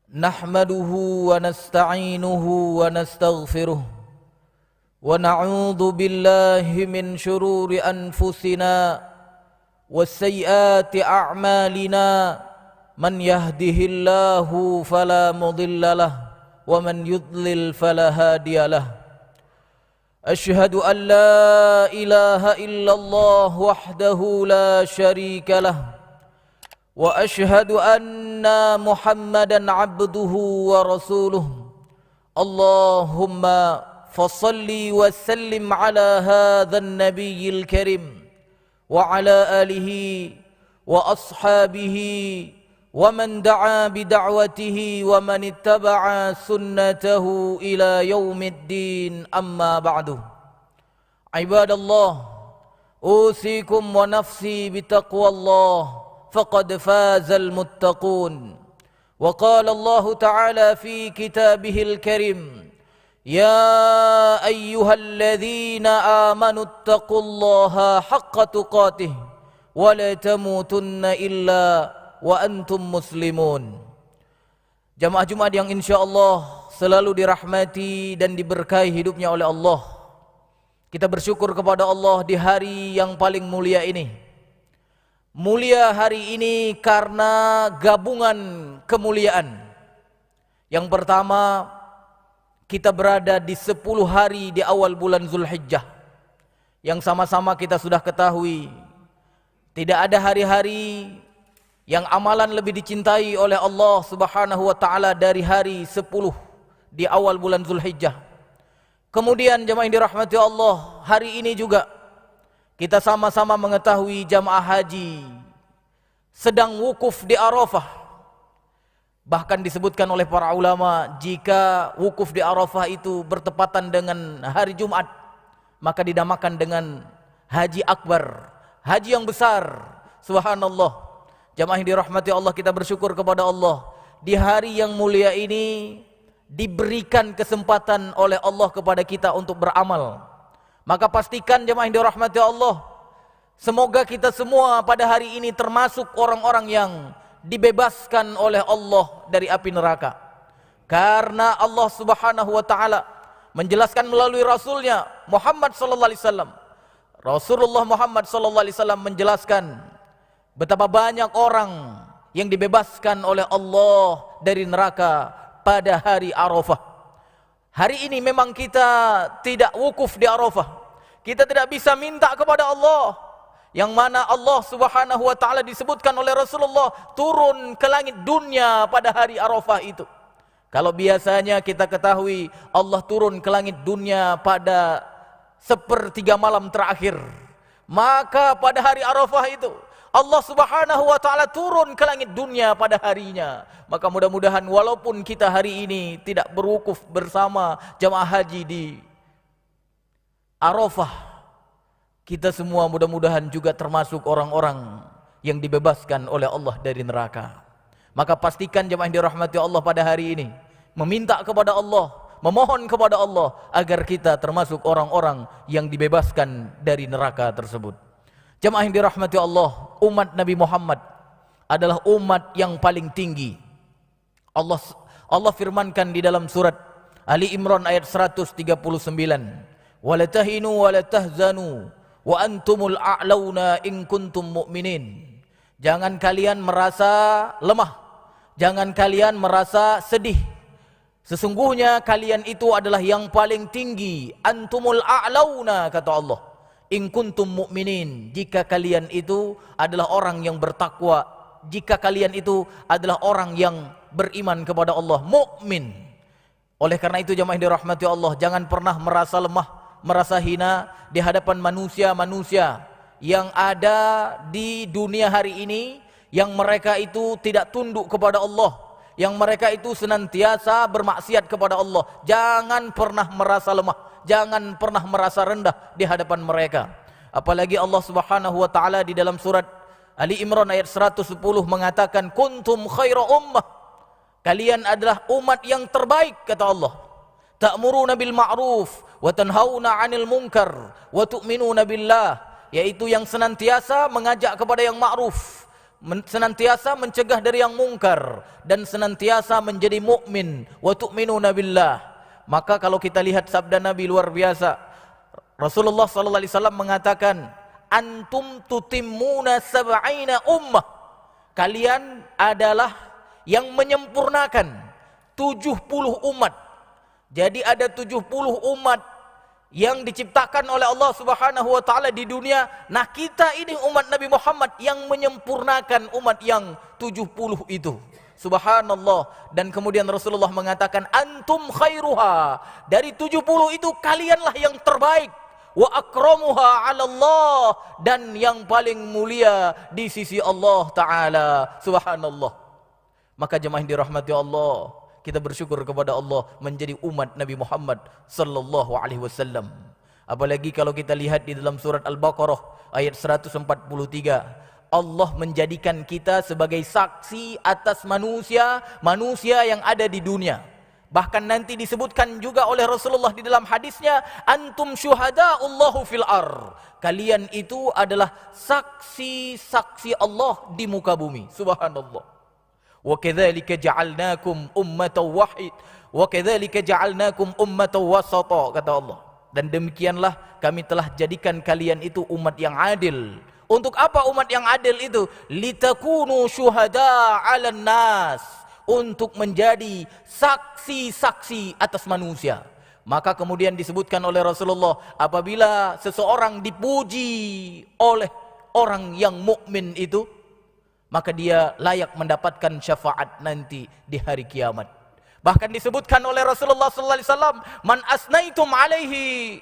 Nahmaduhu wa nasta'inuhu wa nastaghfiruh wa na'udzu billahi min shururi anfusina wa sayyiati a'malina man yahdihillahu fala mudilla lahu wa man yudlil fala hadiya lahu. Ashhadu an la ilaha illallah wahdahu la syarika lahu wa ashhadu anna Muhammadan abduhu wa rasuluh. Allahumma fasalli wa sallim ala hadzal nabiyil karim wa ala alihi wa ashabihi wa man da'a bi da'watihi wa man ittaba'a sunnatahu ila yaumiddin, amma ba'du. Ibadallah, usikum wa nafsi bi taqwallah faqad fazal muttaqun. Wa qala Allah Ta'ala fi kitabihil karim, ya ayyuhalladzina amanu taqullaha haqqa tuqatih wa la tamutunna illa wa antum muslimun. Jamaah Jumat yang insyaallah selalu dirahmati dan diberkahi hidupnya oleh Allah. Kita bersyukur kepada Allah di hari yang paling mulia ini. Mulia hari ini karena gabungan kemuliaan. Yang pertama, kita berada di 10 hari di awal bulan Zulhijjah, yang sama-sama kita sudah ketahui tidak ada hari-hari yang amalan lebih dicintai oleh Allah Subhanahu wa taala dari hari 10 di awal bulan Zulhijjah. Kemudian jemaah yang dirahmati Allah, hari ini juga kita sama-sama mengetahui jamaah haji sedang wukuf di Arafah. Bahkan disebutkan oleh para ulama, jika wukuf di Arafah itu bertepatan dengan hari Jumat, maka dinamakan dengan haji akbar, haji yang besar. Subhanallah. Jamaah yang dirahmati Allah, kita bersyukur kepada Allah, di hari yang mulia ini diberikan kesempatan oleh Allah kepada kita untuk beramal. Maka pastikan jemaah yang dirahmati Allah, semoga kita semua pada hari ini termasuk orang-orang yang dibebaskan oleh Allah dari api neraka. Karena Allah Subhanahu wa taala menjelaskan melalui rasulnya Muhammad sallallahu alaihi wasallam. Rasulullah Muhammad sallallahu alaihi wasallam menjelaskan betapa banyak orang yang dibebaskan oleh Allah dari neraka pada hari Arafah. Hari ini memang kita tidak wukuf di Arafah. Kita tidak bisa minta kepada Allah, yang mana Allah Subhanahu wa taala disebutkan oleh Rasulullah turun ke langit dunia pada hari Arafah itu. Kalau biasanya kita ketahui Allah turun ke langit dunia pada sepertiga malam terakhir, maka pada hari Arafah itu Allah Subhanahu wa taala turun ke langit dunia pada harinya. Maka mudah-mudahan walaupun kita hari ini tidak berwukuf bersama jamaah haji di Arafah, kita semua mudah-mudahan juga termasuk orang-orang yang dibebaskan oleh Allah dari neraka. Maka pastikan jemaah yang dirahmati Allah pada hari ini meminta kepada Allah, memohon kepada Allah agar kita termasuk orang-orang yang dibebaskan dari neraka tersebut. Jemaah yang dirahmati Allah, umat Nabi Muhammad adalah umat yang paling tinggi. Allah firmankan di dalam surat Ali Imran ayat 139, wala tahinu wala tahzanu wa antumul a'launa in kuntum mu'minin. Jangan kalian merasa lemah, jangan kalian merasa sedih. Sesungguhnya kalian itu adalah yang paling tinggi. Antumul a'launa, kata Allah, in kuntum mu'minin, jika kalian itu adalah orang yang bertakwa, jika kalian itu adalah orang yang beriman kepada Allah, mukmin. Oleh karena itu jemaah yang dirahmati Allah, jangan pernah merasa lemah, merasa hina di hadapan manusia-manusia yang ada di dunia hari ini, yang mereka itu tidak tunduk kepada Allah, yang mereka itu senantiasa bermaksiat kepada Allah. Jangan pernah merasa lemah, jangan pernah merasa rendah di hadapan mereka. Apalagi Allah Subhanahu wa taala di dalam surat Ali Imran ayat 110 mengatakan, kuntum khaira ummah, kalian adalah umat yang terbaik, kata Allah. Ta'muruna bil ma'ruf wa tanhauna 'anil munkar wa tu'minuna billah, yaitu yang senantiasa mengajak kepada yang ma'ruf, senantiasa mencegah dari yang mungkar dan senantiasa menjadi mukmin. Wa tu'minuna billah. Maka kalau kita lihat sabda Nabi luar biasa. Rasulullah sallallahu alaihi wasallam mengatakan, antum tutimmuna sab'ina ummah. Kalian adalah yang menyempurnakan 70 umat. Jadi ada 70 umat yang diciptakan oleh Allah Subhanahu wa taala di dunia. Nah, kita ini umat Nabi Muhammad yang menyempurnakan umat yang 70 itu. Subhanallah. Dan kemudian Rasulullah mengatakan, antum khairuha. Dari 70 itu kalianlah yang terbaik. Wa akramuha 'ala Allah, dan yang paling mulia di sisi Allah taala. Subhanallah. Maka jemaah yang dirahmati Allah, kita bersyukur kepada Allah menjadi umat Nabi Muhammad sallallahu alaihi wasallam. Apalagi kalau kita lihat di dalam surat Al-Baqarah ayat 143, Allah menjadikan kita sebagai saksi atas manusia yang ada di dunia. Bahkan nanti disebutkan juga oleh Rasulullah di dalam hadisnya, antum syuhada'ullahu fil ar. Kalian itu adalah saksi-saksi Allah di muka bumi. Subhanallah. وَكَذَلِكَ جَعَلْنَاكُمْ أُمَّةً وَحِيدًا وَكَذَلِكَ جَعَلْنَاكُمْ أُمَّةً وَسَطًا, kata Allah. Dan demikianlah kami telah jadikan kalian itu umat yang adil. Untuk apa umat yang adil itu? لِتَكُونُوا شُهَدَاءَ عَلَى النَّاسِ, untuk menjadi saksi-saksi atas manusia. Maka kemudian disebutkan oleh Rasulullah, apabila seseorang dipuji oleh orang yang mukmin itu, maka dia layak mendapatkan syafaat nanti di hari kiamat. Bahkan disebutkan oleh Rasulullah sallallahu alaihi wasallam, man asnaitum alaihi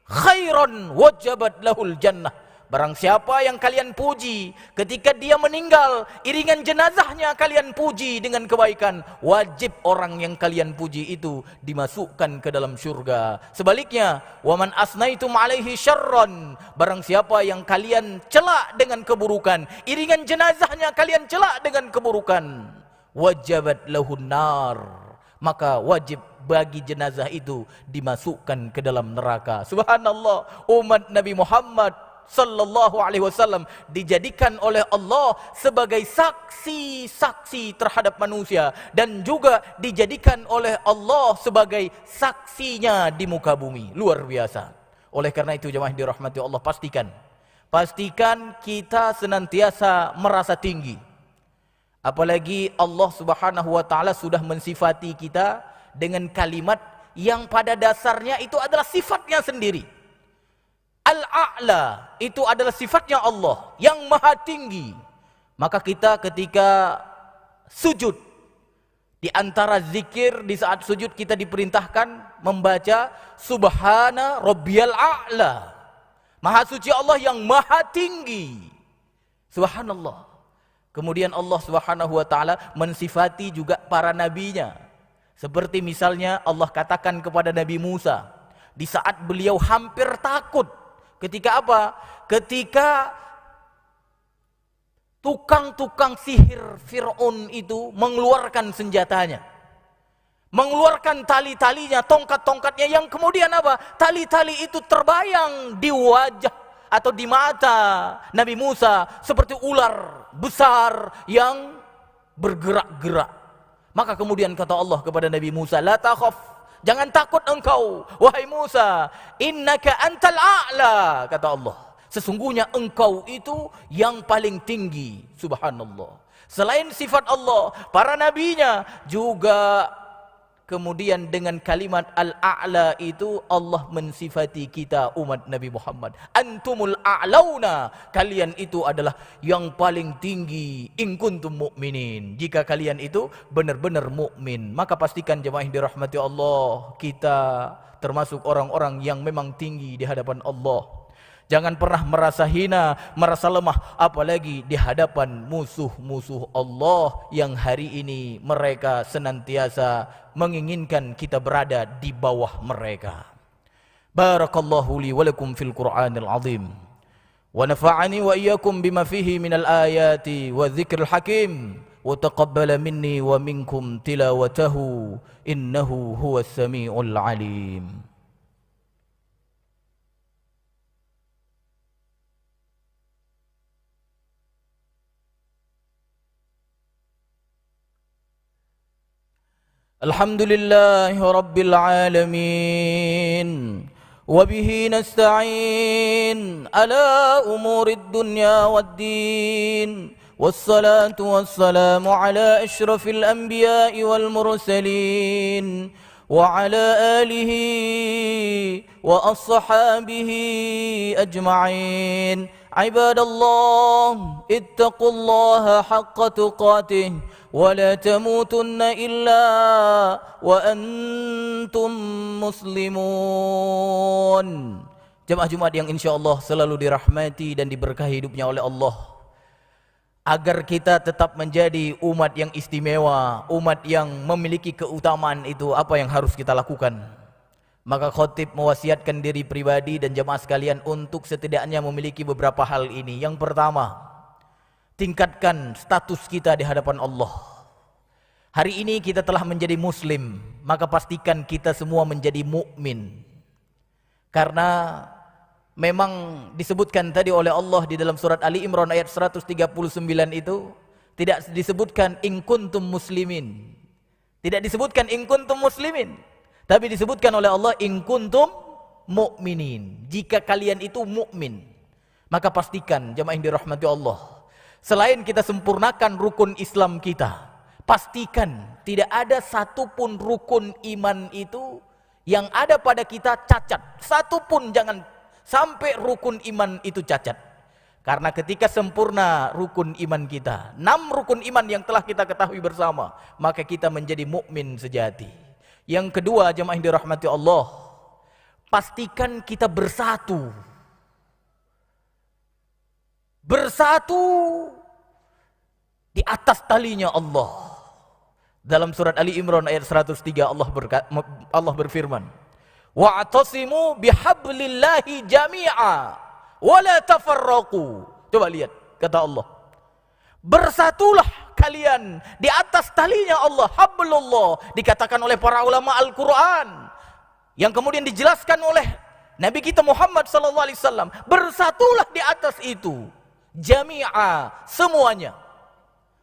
khairan wajabat lahul jannah. Barang siapa yang kalian puji ketika dia meninggal, iringan jenazahnya kalian puji dengan kebaikan, wajib orang yang kalian puji itu dimasukkan ke dalam syurga. Sebaliknya, waman asnaitum alaihi syarran, barang siapa yang kalian celak dengan keburukan, iringan jenazahnya kalian celak dengan keburukan, wajabat lahun nar, maka wajib bagi jenazah itu dimasukkan ke dalam neraka. Subhanallah, umat Nabi Muhammad sallallahu alaihi wasallam dijadikan oleh Allah sebagai saksi-saksi terhadap manusia, dan juga dijadikan oleh Allah sebagai saksinya di muka bumi. Luar biasa. Oleh karena itu jemaah dirahmati Allah, pastikan kita senantiasa merasa tinggi. Apalagi Allah Subhanahu wa taala sudah mensifati kita dengan kalimat yang pada dasarnya itu adalah sifatnya sendiri. Al-A'la, itu adalah sifatnya Allah yang maha tinggi. Maka kita ketika sujud, di antara zikir di saat sujud kita diperintahkan membaca Subhana Rabbiyal A'la, maha suci Allah yang maha tinggi. Subhanallah. Kemudian Allah Subhanahu wa taala mensifati juga para nabinya. Seperti misalnya Allah katakan kepada Nabi Musa di saat beliau hampir takut. Ketika apa? Ketika tukang-tukang sihir Fir'aun itu mengeluarkan senjatanya, mengeluarkan tali-talinya, tongkat-tongkatnya, yang kemudian apa? Tali-tali itu terbayang di wajah atau di mata Nabi Musa seperti ular besar yang bergerak-gerak. Maka kemudian kata Allah kepada Nabi Musa, la takhaf, jangan takut engkau, wahai Musa, innaka antal a'la, kata Allah. Sesungguhnya engkau itu yang paling tinggi. Subhanallah. Selain sifat Allah, para nabinya juga kemudian dengan kalimat al-a'la itu Allah mensifati kita umat Nabi Muhammad. Antumul a'launa, kalian itu adalah yang paling tinggi. In kuntum mu'minin, jika kalian itu benar-benar mukmin. Maka pastikan jemaah yang dirahmati Allah, kita termasuk orang-orang yang memang tinggi di hadapan Allah. Jangan pernah merasa hina, merasa lemah, apalagi di hadapan musuh-musuh Allah yang hari ini mereka senantiasa menginginkan kita berada di bawah mereka. Barakallahu li wa lakum fil Qur'anil azim. Wa nafa'ani wa iyyakum bima fihi minal ayati wa dzikril hakim. Wa taqabbala minni wa minkum tilawatahu innahu huwas samiul alim. Alhamdulillahi Rabbil Alamin. Wabihi nasta'in ala umurid dunya waddin. Wassalatu wassalamu ala ashrafil anbiya'i wal mursalin. Wa ala alihi wa ashabihi ajma'in. Ibadallah, ittaqullaha haqqa tuqatih, wa la tamutunna illa wa antum muslimun. Jemaah Jumat yang insyaallah selalu dirahmati dan diberkahi hidupnya oleh Allah. Agar kita tetap menjadi umat yang istimewa, umat yang memiliki keutamaan itu, apa yang harus kita lakukan? Maka khotib mewasiatkan diri pribadi dan jemaah sekalian untuk setidaknya memiliki beberapa hal ini. Yang pertama, tingkatkan status kita di hadapan Allah. Hari ini kita telah menjadi muslim, maka pastikan kita semua menjadi mukmin. Karena memang disebutkan tadi oleh Allah di dalam surat Ali Imran ayat 139 itu, tidak disebutkan in kuntum muslimin. Tidak disebutkan in kuntum muslimin. Tapi disebutkan oleh Allah in kuntum mu'minin. Jika kalian itu mukmin, maka pastikan jemaah yang dirahmati Allah, selain kita sempurnakan rukun Islam kita, pastikan tidak ada satupun rukun iman itu yang ada pada kita cacat. Satupun jangan sampai rukun iman itu cacat. Karena ketika sempurna rukun iman kita, 6 rukun iman yang telah kita ketahui bersama, maka kita menjadi mukmin sejati. Yang kedua, jemaah yang dirahmati Allah, pastikan kita bersatu. Bersatu di atas talinya Allah. Dalam surat Ali Imran ayat 103 Allah berfirman, wa'tasimu bihablillahi jami'a wa la tafarraqu. Coba lihat kata Allah, bersatulah kalian di atas talinya Allah, hablullah, dikatakan oleh para ulama Al-Quran, yang kemudian dijelaskan oleh Nabi kita Muhammad SAW. Bersatulah di atas itu, jami'a, semuanya.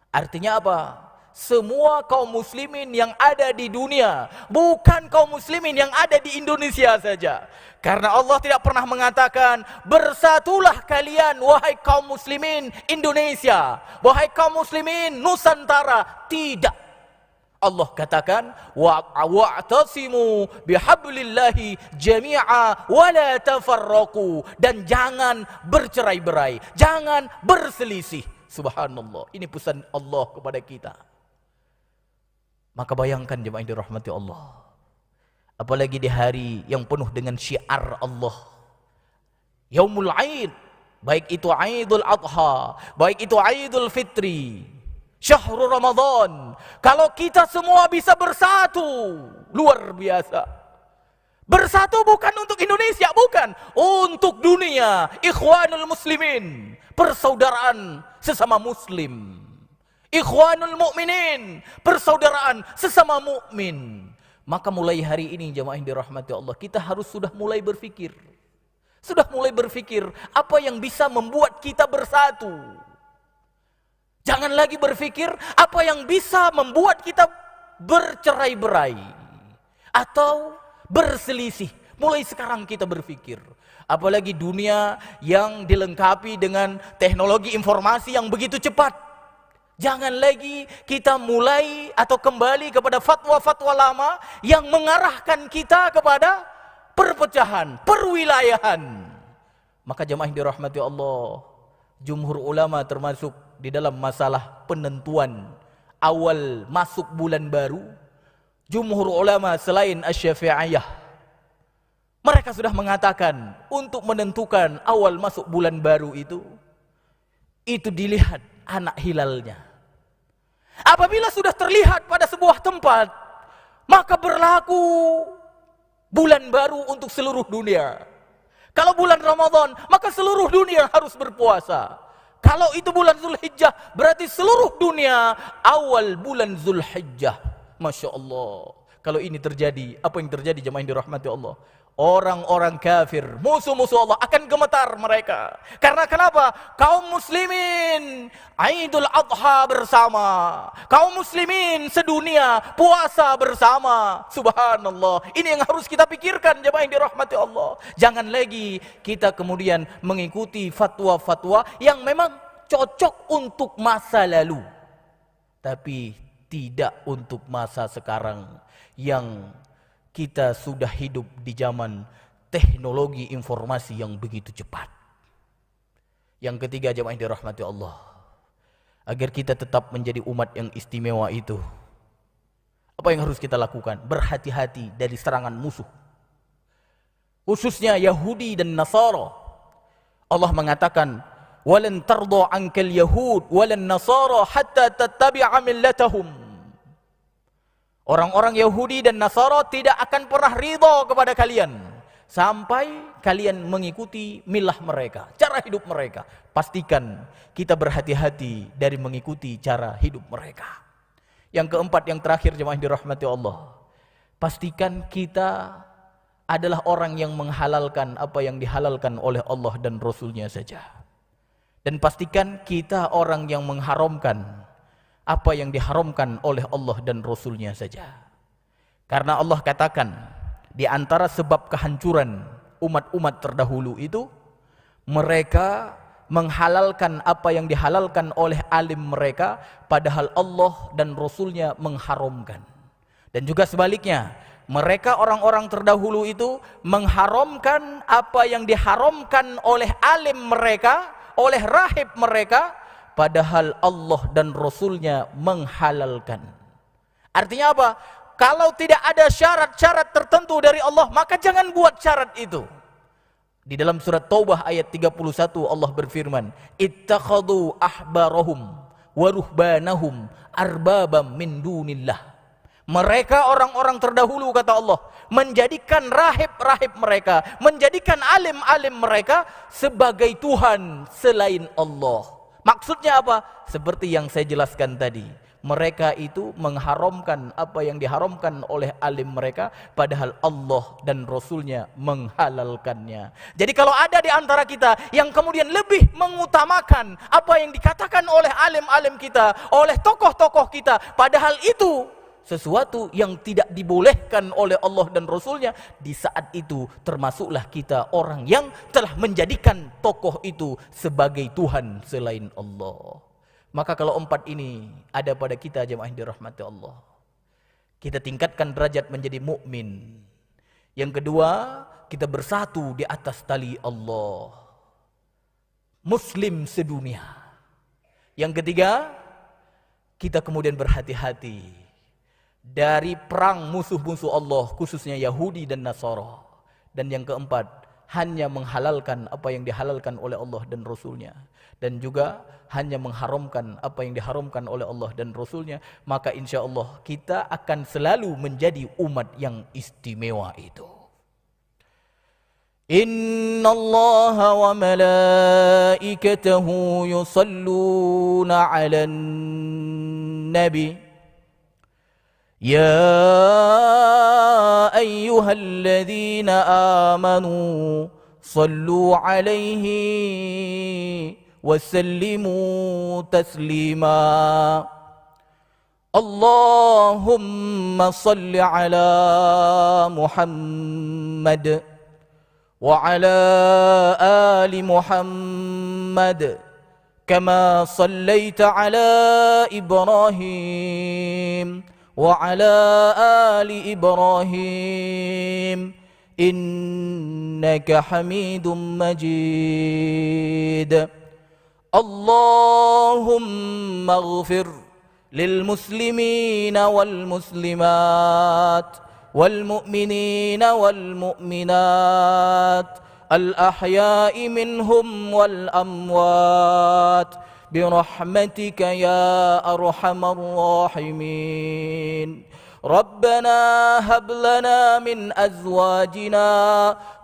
Artinya apa? Semua kaum muslimin yang ada di dunia, bukan kaum muslimin yang ada di Indonesia saja. Karena Allah tidak pernah mengatakan bersatulah kalian wahai kaum muslimin Indonesia, wahai kaum muslimin Nusantara. Tidak. Allah katakan wa'tasimu bihablillahi jami'a wa la tafarraqu, dan jangan bercerai-berai, jangan berselisih. Subhanallah, ini pesan Allah kepada kita. Maka bayangkan jemaah yang dirahmati Allah, apalagi di hari yang penuh dengan syiar Allah, Yaumul Aid, baik itu Aidul Adha, baik itu Aidul Fitri, Syahrul Ramadan. Kalau kita semua bisa bersatu, luar biasa. Bersatu bukan untuk Indonesia, bukan, untuk dunia. Ikhwanul muslimin, persaudaraan sesama muslim. Ikhwanul mu'minin, persaudaraan sesama mukmin. Maka mulai hari ini jemaah yang dirahmati Allah, kita harus sudah mulai berpikir. Sudah mulai berpikir apa yang bisa membuat kita bersatu. Jangan lagi berpikir apa yang bisa membuat kita bercerai-berai atau berselisih. Mulai sekarang kita berpikir. Apalagi dunia yang dilengkapi dengan teknologi informasi yang begitu cepat. Jangan lagi kita mulai atau kembali kepada fatwa-fatwa lama yang mengarahkan kita kepada perpecahan, perwilayahan. Maka jemaah yang dirahmati Allah, jumhur ulama termasuk di dalam masalah penentuan awal masuk bulan baru, jumhur ulama selain Asy-Syafi'iyah, mereka sudah mengatakan untuk menentukan awal masuk bulan baru itu dilihat anak hilalnya. Apabila sudah terlihat pada sebuah tempat, maka berlaku bulan baru untuk seluruh dunia. Kalau bulan Ramadan, maka seluruh dunia harus berpuasa. Kalau itu bulan Zulhijjah, berarti seluruh dunia awal bulan Zulhijjah. Masya Allah. Kalau ini terjadi, apa yang terjadi jemaah yang dirahmati Allah? orang-orang kafir, musuh-musuh Allah akan gemetar mereka. Karena kenapa? Kaum muslimin Idul Adha bersama, kaum muslimin sedunia puasa bersama. Subhanallah, ini yang harus kita pikirkan jemaah yang dirahmati Allah. Jangan lagi kita kemudian mengikuti fatwa-fatwa yang memang cocok untuk masa lalu, tapi tidak untuk masa sekarang yang kita sudah hidup di zaman teknologi informasi yang begitu cepat. Yang ketiga jemaah yang dirahmati Allah, agar kita tetap menjadi umat yang istimewa itu, apa yang harus kita lakukan? Berhati-hati dari serangan musuh, khususnya Yahudi dan Nasara. Allah mengatakan, "Walan tarda 'ankal yahud walan nasara hatta tattabi'a millatahum." Orang-orang Yahudi dan Nasara tidak akan pernah ridha kepada kalian sampai kalian mengikuti milah mereka, cara hidup mereka. Pastikan kita berhati-hati dari mengikuti cara hidup mereka. Yang keempat, yang terakhir jemaah dirahmati Allah, pastikan kita adalah orang yang menghalalkan apa yang dihalalkan oleh Allah dan Rasulnya saja. Dan pastikan kita orang yang mengharamkan apa yang diharamkan oleh Allah dan Rasulnya saja. Karena Allah katakan, di antara sebab kehancuran umat-umat terdahulu itu, mereka menghalalkan apa yang dihalalkan oleh alim mereka, padahal Allah dan Rasulnya mengharamkan. Dan juga sebaliknya, mereka orang-orang terdahulu itu mengharamkan apa yang diharamkan oleh alim mereka, oleh rahib mereka, padahal Allah dan Rasulnya menghalalkan. Artinya apa? Kalau tidak ada syarat-syarat tertentu dari Allah, maka jangan buat syarat itu. Di dalam surat Taubah ayat 31 Allah berfirman, "Ittakhadhu ahbarahum wa ruhbanahum arbabam min dunillah." Mereka orang-orang terdahulu, kata Allah, menjadikan rahib-rahib mereka, menjadikan alim-alim mereka sebagai Tuhan selain Allah. Maksudnya apa? Seperti yang saya jelaskan tadi, mereka itu mengharamkan apa yang diharamkan oleh alim mereka, padahal Allah dan Rasulnya menghalalkannya. Jadi kalau ada di antara kita yang kemudian lebih mengutamakan apa yang dikatakan oleh alim-alim kita, oleh tokoh-tokoh kita, padahal itu sesuatu yang tidak dibolehkan oleh Allah dan Rasulnya, di saat itu termasuklah kita orang yang telah menjadikan tokoh itu sebagai Tuhan selain Allah. Maka kalau empat ini ada pada kita jemaah yang dirahmati Allah, kita tingkatkan derajat menjadi mukmin. Yang kedua, kita bersatu di atas tali Allah, muslim sedunia. Yang ketiga, kita kemudian berhati-hati dari perang musuh-musuh Allah, khususnya Yahudi dan Nasara. Dan yang keempat, hanya menghalalkan apa yang dihalalkan oleh Allah dan Rasulnya, dan juga hanya mengharamkan apa yang diharamkan oleh Allah dan Rasulnya. Maka insya Allah kita akan selalu menjadi umat yang istimewa itu. Inna Allah wa malaikatahu yusalluna ala nabi يا أيها الذين آمنوا صلوا عليه وسلموا تسليما اللهم صل على محمد وعلى آل محمد كما صليت على إبراهيم وعلى آل إبراهيم إنك حميد مجيد اللهم اغفر للمسلمين والمسلمات والمؤمنين والمؤمنات الأحياء منهم والأموات برحمتك يا أرحم الراحمين ربنا هب لنا من أزواجنا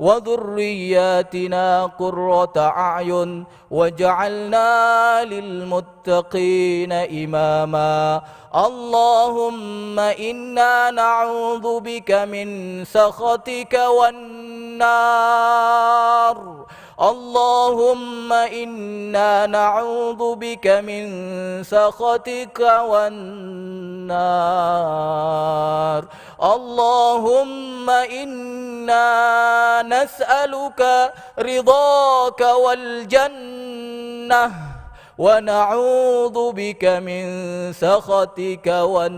وذرياتنا قرة أعين وجعلنا للمتقين إماما اللهم إنا نعوذ بك من سخطك والنار النار اللهم إنا نعوذ بك من سخطك والنار اللهم إنا نسألك رضاك والجنة ونعوذ بك من سخطك والنار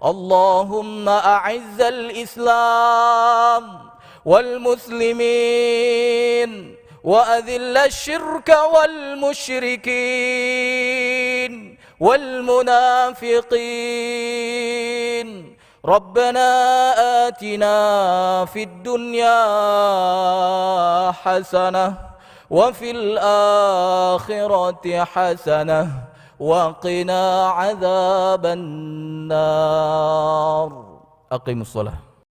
اللهم أعز الإسلام والمسلمين وأذل الشرك والمشركين والمنافقين ربنا آتنا في الدنيا حسنة وفي الآخرة حسنة وقنا عذاب النار. أقيموا الصلاة.